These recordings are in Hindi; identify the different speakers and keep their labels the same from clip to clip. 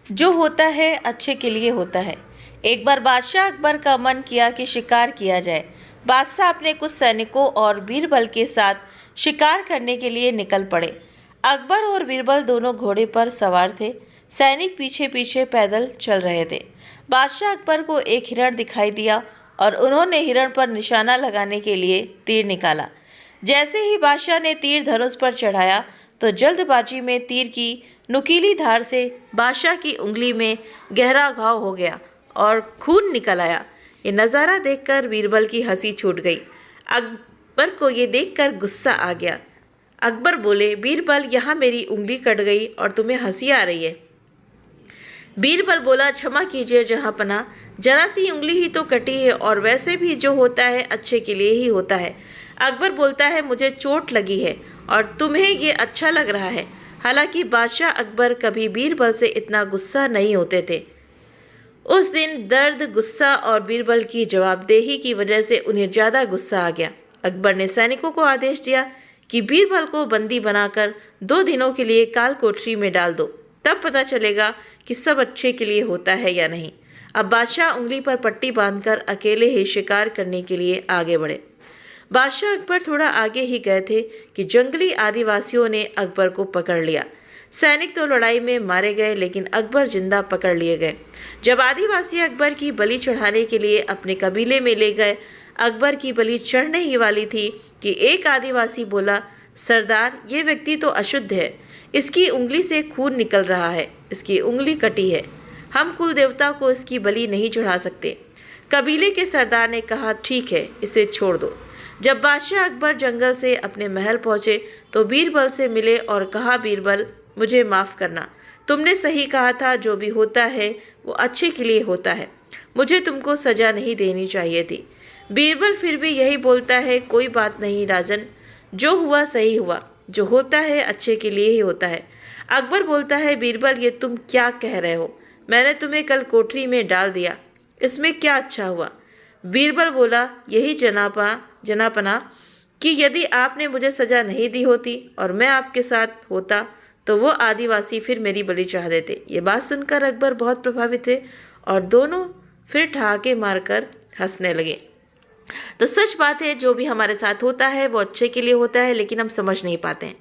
Speaker 1: जो होता है अच्छे के लिए होता है। एक बार बादशाह अकबर का मन किया कि शिकार किया जाए। बादशाह अपने कुछ सैनिकों और बीरबल के साथ शिकार करने के लिए निकल पड़े। अकबर और बीरबल दोनों घोड़े पर सवार थे। सैनिक पीछे पीछे पैदल चल रहे थे। बादशाह अकबर को एक हिरण दिखाई दिया और उन्होंने हिरण पर निशाना लगाने के लिए तीर निकाला। जैसे ही बादशाह ने तीर धनुष पर चढ़ाया तो जल्दबाजी में तीर की नुकीली धार से बादशाह की उंगली में गहरा घाव हो गया और खून निकल आया। ये नज़ारा देखकर बीरबल की हंसी छूट गई। अकबर को ये देखकर गुस्सा आ गया। अकबर बोले, बीरबल, यहाँ मेरी उंगली कट गई और तुम्हें हंसी आ रही है। बीरबल बोला, क्षमा कीजिए जहाँपनाह, जरा सी उंगली ही तो कटी है और वैसे भी जो होता है अच्छे के लिए ही होता है। अकबर बोलता है, मुझे चोट लगी है और तुम्हें ये अच्छा लग रहा है। हालांकि बादशाह अकबर कभी बीरबल से इतना गुस्सा नहीं होते थे। उस दिन दर्द, गुस्सा और बीरबल की जवाबदेही की वजह से उन्हें ज़्यादा गुस्सा आ गया। अकबर ने सैनिकों को आदेश दिया कि बीरबल को बंदी बनाकर 2 दिनों के लिए काल कोठरी में डाल दो, तब पता चलेगा कि सब अच्छे के लिए होता है या नहीं। अब बादशाह उंगली पर पट्टी बांधकर अकेले ही शिकार करने के लिए आगे बढ़े। बादशाह अकबर थोड़ा आगे ही गए थे कि जंगली आदिवासियों ने अकबर को पकड़ लिया। सैनिक तो लड़ाई में मारे गए, लेकिन अकबर जिंदा पकड़ लिए गए। जब आदिवासी अकबर की बलि चढ़ाने के लिए अपने कबीले में ले गए, अकबर की बलि चढ़ने ही वाली थी कि एक आदिवासी बोला, सरदार, ये व्यक्ति तो अशुद्ध है, इसकी उंगली से खून निकल रहा है, इसकी उंगली कटी है, हम कुल देवता को इसकी बलि नहीं चढ़ा सकते। कबीले के सरदार ने कहा, ठीक है, इसे छोड़ दो। जब बादशाह अकबर जंगल से अपने महल पहुंचे तो बीरबल से मिले और कहा, बीरबल, मुझे माफ़ करना, तुमने सही कहा था, जो भी होता है वो अच्छे के लिए होता है, मुझे तुमको सज़ा नहीं देनी चाहिए थी। बीरबल फिर भी यही बोलता है, कोई बात नहीं राजन, जो हुआ सही हुआ, जो होता है अच्छे के लिए ही होता है। अकबर बोलता है, बीरबल, ये तुम क्या कह रहे हो? मैंने तुम्हें कल कोठरी में डाल दिया, इसमें क्या अच्छा हुआ? बीरबल बोला, यही जनापना कि यदि आपने मुझे सज़ा नहीं दी होती और मैं आपके साथ होता तो वो आदिवासी फिर मेरी बलि चाह देते। ये बात सुनकर अकबर बहुत प्रभावित थे और दोनों फिर ठहाके मारकर हंसने लगे। तो सच बात है, जो भी हमारे साथ होता है वो अच्छे के लिए होता है, लेकिन हम समझ नहीं पाते हैं।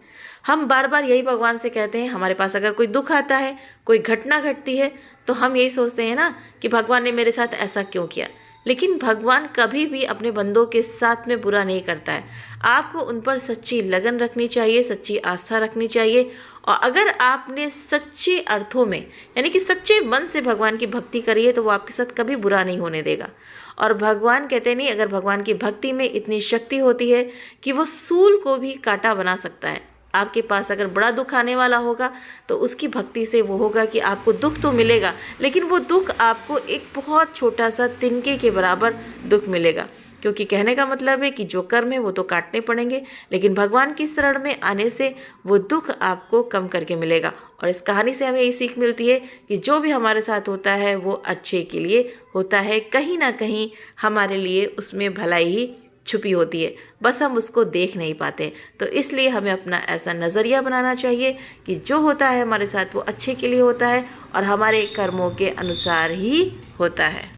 Speaker 1: हम बार बार यही भगवान से कहते हैं, हमारे पास अगर कोई दुख आता है, कोई घटना घटती है, तो हम यही सोचते हैं ना कि भगवान ने मेरे साथ ऐसा क्यों किया। लेकिन भगवान कभी भी अपने बंदों के साथ में बुरा नहीं करता है। आपको उन पर सच्ची लगन रखनी चाहिए, सच्ची आस्था रखनी चाहिए। और अगर आपने सच्चे अर्थों में, यानी कि सच्चे मन से भगवान की भक्ति करी है, तो वो आपके साथ कभी बुरा नहीं होने देगा। और भगवान कहते नहीं, अगर भगवान की भक्ति में इतनी शक्ति होती है कि वो सूल को भी कांटा बना सकता है। आपके पास अगर बड़ा दुख आने वाला होगा तो उसकी भक्ति से वो होगा कि आपको दुख तो मिलेगा, लेकिन वो दुख आपको एक बहुत छोटा सा तिनके के बराबर दुख मिलेगा। क्योंकि कहने का मतलब है कि जो कर्म है वो तो काटने पड़ेंगे, लेकिन भगवान की शरण में आने से वो दुख आपको कम करके मिलेगा। और इस कहानी से हमें ये सीख मिलती है कि जो भी हमारे साथ होता है वो अच्छे के लिए होता है। कहीं ना कहीं हमारे लिए उसमें भलाई ही छुपी होती है, बस हम उसको देख नहीं पाते। तो इसलिए हमें अपना ऐसा नज़रिया बनाना चाहिए कि जो होता है हमारे साथ वो अच्छे के लिए होता है और हमारे कर्मों के अनुसार ही होता है।